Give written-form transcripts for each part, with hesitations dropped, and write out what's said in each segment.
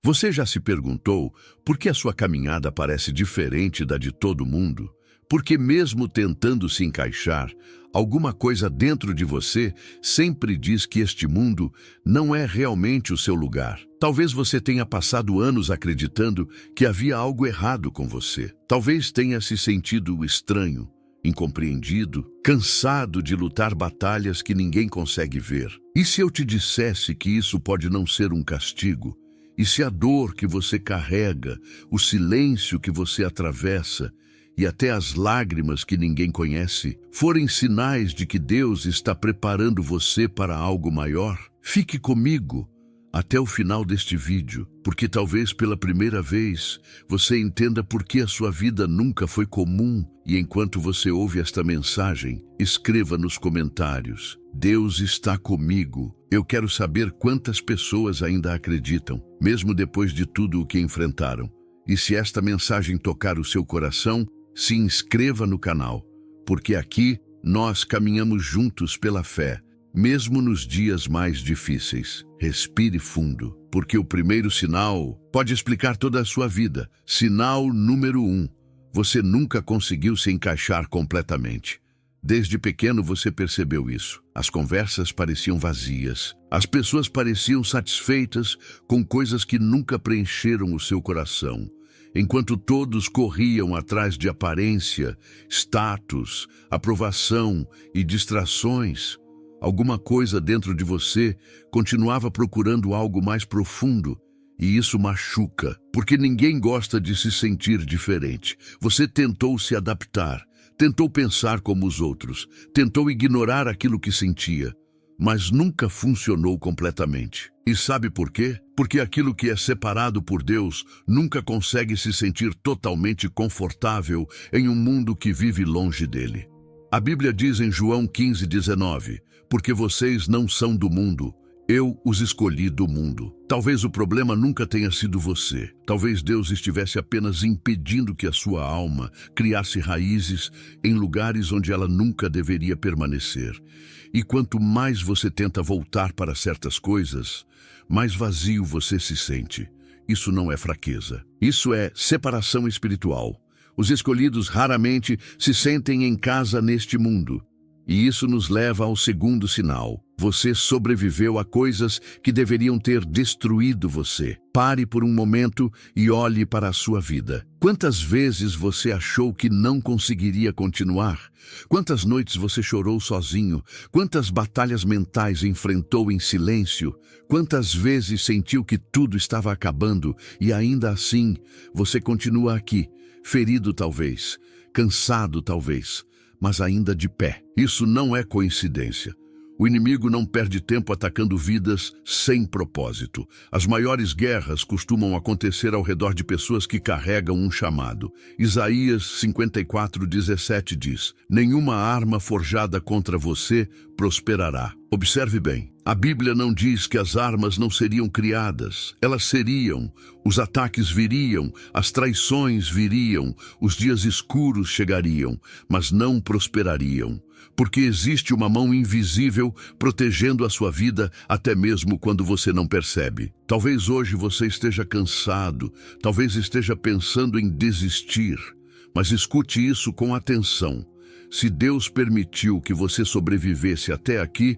Você já se perguntou por que a sua caminhada parece diferente da de todo mundo? Porque mesmo tentando se encaixar, alguma coisa dentro de você sempre diz que este mundo não é realmente o seu lugar. Talvez você tenha passado anos acreditando que havia algo errado com você. Talvez tenha se sentido estranho, incompreendido, cansado de lutar batalhas que ninguém consegue ver. E se eu te dissesse que isso pode não ser um castigo? E se a dor que você carrega, o silêncio que você atravessa e até as lágrimas que ninguém conhece forem sinais de que Deus está preparando você para algo maior? Fique comigo até o final deste vídeo, porque talvez pela primeira vez você entenda por que a sua vida nunca foi comum. E enquanto você ouve esta mensagem, escreva nos comentários: Deus está comigo. Eu quero saber quantas pessoas ainda acreditam, mesmo depois de tudo o que enfrentaram. E se esta mensagem tocar o seu coração, se inscreva no canal, porque aqui nós caminhamos juntos pela fé, mesmo nos dias mais difíceis. Respire fundo, porque o primeiro sinal pode explicar toda a sua vida. Sinal número 1. Você nunca conseguiu se encaixar completamente. Desde pequeno você percebeu isso. As conversas pareciam vazias. As pessoas pareciam satisfeitas com coisas que nunca preencheram o seu coração. Enquanto todos corriam atrás de aparência, status, aprovação e distrações, alguma coisa dentro de você continuava procurando algo mais profundo. E isso machuca, porque ninguém gosta de se sentir diferente. Você tentou se adaptar, tentou pensar como os outros, tentou ignorar aquilo que sentia, mas nunca funcionou completamente. E sabe por quê? Porque aquilo que é separado por Deus nunca consegue se sentir totalmente confortável em um mundo que vive longe dele. A Bíblia diz em João 15:19, porque vocês não são do mundo, eu os escolhi do mundo. Talvez o problema nunca tenha sido você. Talvez Deus estivesse apenas impedindo que a sua alma criasse raízes em lugares onde ela nunca deveria permanecer. E quanto mais você tenta voltar para certas coisas, mais vazio você se sente. Isso não é fraqueza. Isso é separação espiritual. Os escolhidos raramente se sentem em casa neste mundo. E isso nos leva ao segundo sinal. Você sobreviveu a coisas que deveriam ter destruído você. Pare por um momento e olhe para a sua vida. Quantas vezes você achou que não conseguiria continuar? Quantas noites você chorou sozinho? Quantas batalhas mentais enfrentou em silêncio? Quantas vezes sentiu que tudo estava acabando e ainda assim você continua aqui, ferido talvez, cansado talvez, mas ainda de pé? Isso não é coincidência. O inimigo não perde tempo atacando vidas sem propósito. As maiores guerras costumam acontecer ao redor de pessoas que carregam um chamado. Isaías 54:17 diz: nenhuma arma forjada contra você prosperará. Observe bem, a Bíblia não diz que as armas não seriam criadas. Elas seriam, os ataques viriam, as traições viriam, os dias escuros chegariam, mas não prosperariam. Porque existe uma mão invisível protegendo a sua vida até mesmo quando você não percebe. Talvez hoje você esteja cansado, talvez esteja pensando em desistir, mas escute isso com atenção. Se Deus permitiu que você sobrevivesse até aqui,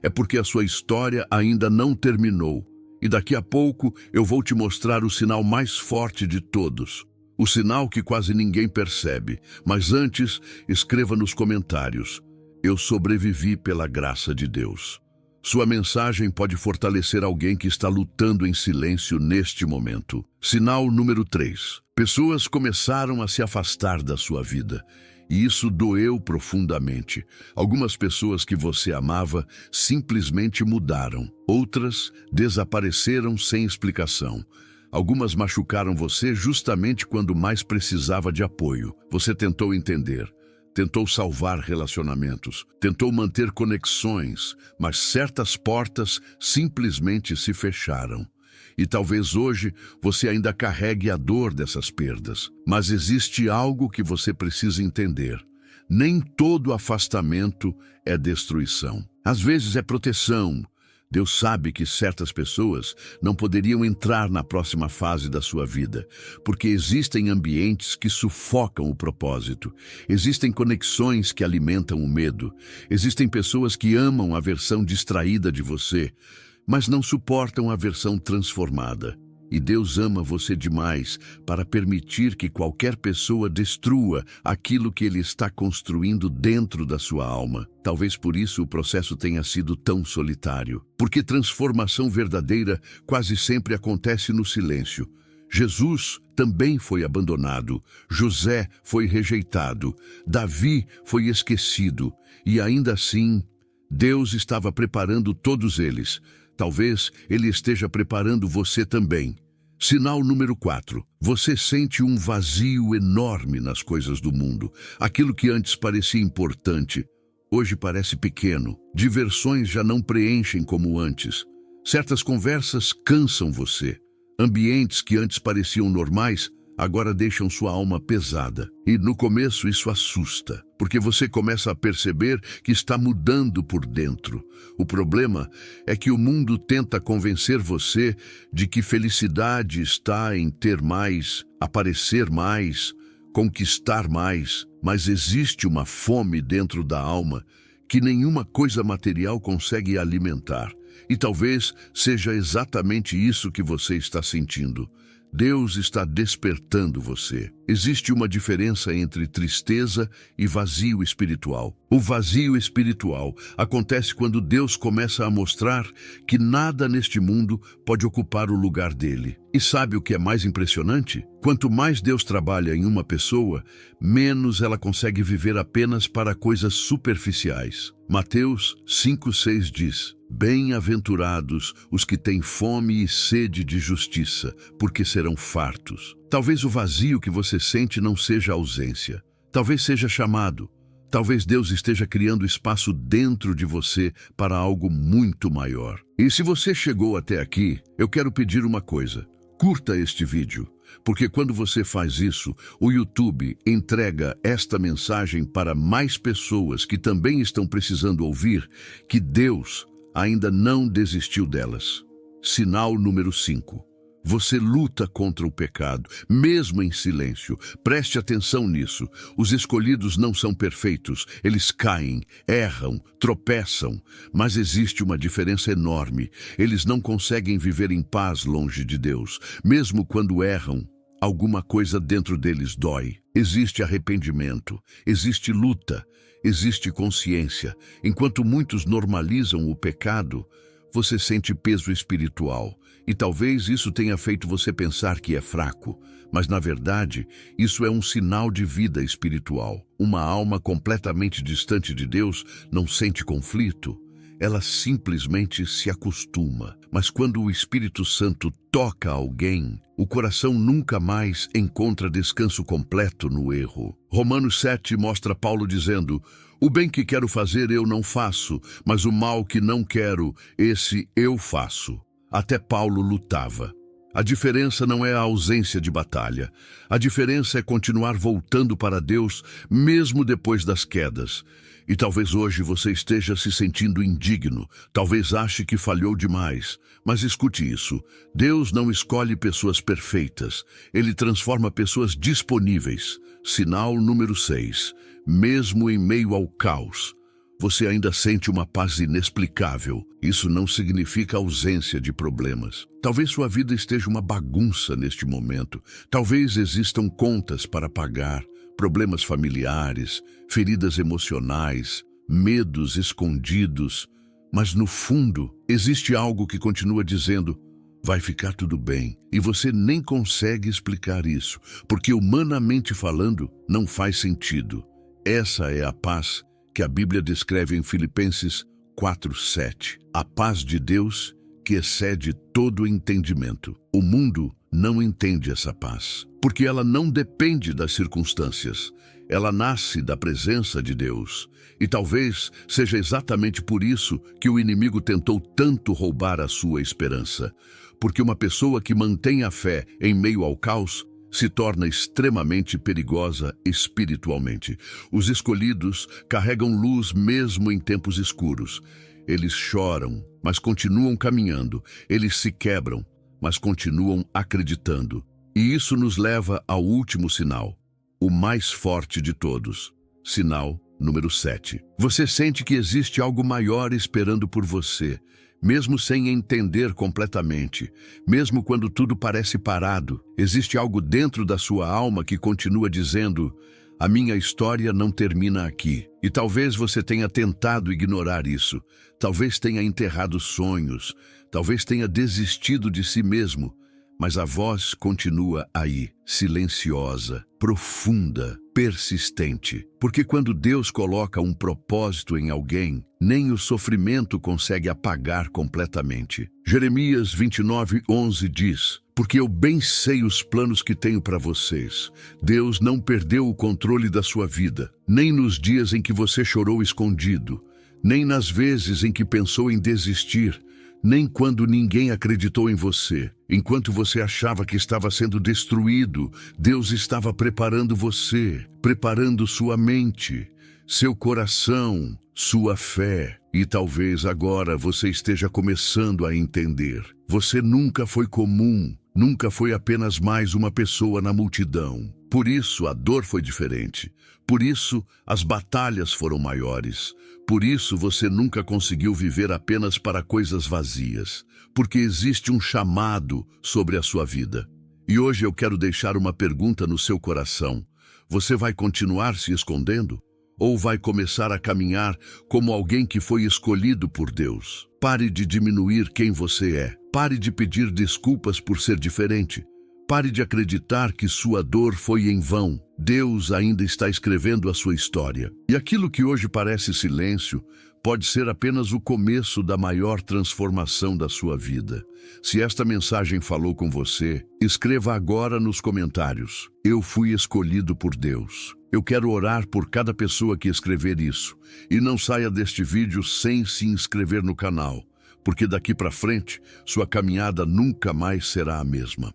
é porque a sua história ainda não terminou. E daqui a pouco eu vou te mostrar o sinal mais forte de todos. O sinal que quase ninguém percebe. Mas antes, escreva nos comentários: eu sobrevivi pela graça de Deus. Sua mensagem pode fortalecer alguém que está lutando em silêncio neste momento. Sinal número 3. Pessoas começaram a se afastar da sua vida. E isso doeu profundamente. Algumas pessoas que você amava simplesmente mudaram. Outras desapareceram sem explicação. Algumas machucaram você justamente quando mais precisava de apoio. Você tentou entender, tentou salvar relacionamentos, tentou manter conexões, mas certas portas simplesmente se fecharam. E talvez hoje você ainda carregue a dor dessas perdas. Mas existe algo que você precisa entender. Nem todo afastamento é destruição. Às vezes é proteção. Deus sabe que certas pessoas não poderiam entrar na próxima fase da sua vida, porque existem ambientes que sufocam o propósito, existem conexões que alimentam o medo, existem pessoas que amam a versão distraída de você, mas não suportam a versão transformada. E Deus ama você demais para permitir que qualquer pessoa destrua aquilo que Ele está construindo dentro da sua alma. Talvez por isso o processo tenha sido tão solitário. Porque transformação verdadeira quase sempre acontece no silêncio. Jesus também foi abandonado, José foi rejeitado, Davi foi esquecido. E ainda assim, Deus estava preparando todos eles. Talvez Ele esteja preparando você também. Sinal número 4. Você sente um vazio enorme nas coisas do mundo. Aquilo que antes parecia importante, hoje parece pequeno. Diversões já não preenchem como antes. Certas conversas cansam você. Ambientes que antes pareciam normais, agora deixam sua alma pesada. E no começo isso assusta, porque você começa a perceber que está mudando por dentro. O problema é que o mundo tenta convencer você de que felicidade está em ter mais, aparecer mais, conquistar mais, mas existe uma fome dentro da alma que nenhuma coisa material consegue alimentar. E talvez seja exatamente isso que você está sentindo. Deus está despertando você. Existe uma diferença entre tristeza e vazio espiritual. O vazio espiritual acontece quando Deus começa a mostrar que nada neste mundo pode ocupar o lugar dele. E sabe o que é mais impressionante? Quanto mais Deus trabalha em uma pessoa, menos ela consegue viver apenas para coisas superficiais. Mateus 5,6 diz: Bem-aventurados os que têm fome e sede de justiça, porque serão fartos. Talvez o vazio que você sente não seja ausência. Talvez seja chamado. Talvez Deus esteja criando espaço dentro de você para algo muito maior. E se você chegou até aqui, eu quero pedir uma coisa. Curta este vídeo, porque quando você faz isso, o YouTube entrega esta mensagem para mais pessoas que também estão precisando ouvir que Deus ainda não desistiu delas. Sinal número 5. Você luta contra o pecado, mesmo em silêncio. Preste atenção nisso. Os escolhidos não são perfeitos. Eles caem, erram, tropeçam. Mas existe uma diferença enorme. Eles não conseguem viver em paz longe de Deus. Mesmo quando erram, alguma coisa dentro deles dói. Existe arrependimento, existe luta, existe consciência. Enquanto muitos normalizam o pecado, você sente peso espiritual. E talvez isso tenha feito você pensar que é fraco, mas na verdade, isso é um sinal de vida espiritual. Uma alma completamente distante de Deus não sente conflito, ela simplesmente se acostuma. Mas quando o Espírito Santo toca alguém, o coração nunca mais encontra descanso completo no erro. Romanos 7 mostra Paulo dizendo: O bem que quero fazer eu não faço, mas o mal que não quero, esse eu faço. Até Paulo lutava. A diferença não é a ausência de batalha. A diferença é continuar voltando para Deus, mesmo depois das quedas. E talvez hoje você esteja se sentindo indigno. Talvez ache que falhou demais. Mas escute isso. Deus não escolhe pessoas perfeitas. Ele transforma pessoas disponíveis. Sinal número 6. Mesmo em meio ao caos, você ainda sente uma paz inexplicável. Isso não significa ausência de problemas. Talvez sua vida esteja uma bagunça neste momento. Talvez existam contas para pagar, problemas familiares, feridas emocionais, medos escondidos. Mas no fundo, existe algo que continua dizendo: vai ficar tudo bem. E você nem consegue explicar isso, porque humanamente falando, não faz sentido. Essa é a paz que a Bíblia descreve em Filipenses 4:7. A paz de Deus que excede todo o entendimento. O mundo não entende essa paz, porque ela não depende das circunstâncias. Ela nasce da presença de Deus. E talvez seja exatamente por isso que o inimigo tentou tanto roubar a sua esperança. Porque uma pessoa que mantém a fé em meio ao caos se torna extremamente perigosa espiritualmente. Os escolhidos carregam luz mesmo em tempos escuros. Eles choram, mas continuam caminhando. Eles se quebram, mas continuam acreditando. E isso nos leva ao último sinal, o mais forte de todos. Sinal número 7. Você sente que existe algo maior esperando por você, mesmo sem entender completamente, mesmo quando tudo parece parado. Existe algo dentro da sua alma que continua dizendo: a minha história não termina aqui. E talvez você tenha tentado ignorar isso, talvez tenha enterrado sonhos, talvez tenha desistido de si mesmo, mas a voz continua aí, silenciosa, profunda, persistente. Porque quando Deus coloca um propósito em alguém, nem o sofrimento consegue apagar completamente. Jeremias 29:11 diz: porque eu bem sei os planos que tenho para vocês. Deus não perdeu o controle da sua vida, nem nos dias em que você chorou escondido, nem nas vezes em que pensou em desistir, nem quando ninguém acreditou em você. Enquanto você achava que estava sendo destruído, Deus estava preparando você, preparando sua mente, seu coração, sua fé. E talvez agora você esteja começando a entender. Você nunca foi comum, nunca foi apenas mais uma pessoa na multidão. Por isso a dor foi diferente. Por isso as batalhas foram maiores. Por isso você nunca conseguiu viver apenas para coisas vazias. Porque existe um chamado sobre a sua vida. E hoje eu quero deixar uma pergunta no seu coração. Você vai continuar se escondendo? Ou vai começar a caminhar como alguém que foi escolhido por Deus? Pare de diminuir quem você é. Pare de pedir desculpas por ser diferente. Pare de acreditar que sua dor foi em vão. Deus ainda está escrevendo a sua história. E aquilo que hoje parece silêncio pode ser apenas o começo da maior transformação da sua vida. Se esta mensagem falou com você, escreva agora nos comentários: eu fui escolhido por Deus. Eu quero orar por cada pessoa que escrever isso. E não saia deste vídeo sem se inscrever no canal, porque daqui para frente, sua caminhada nunca mais será a mesma.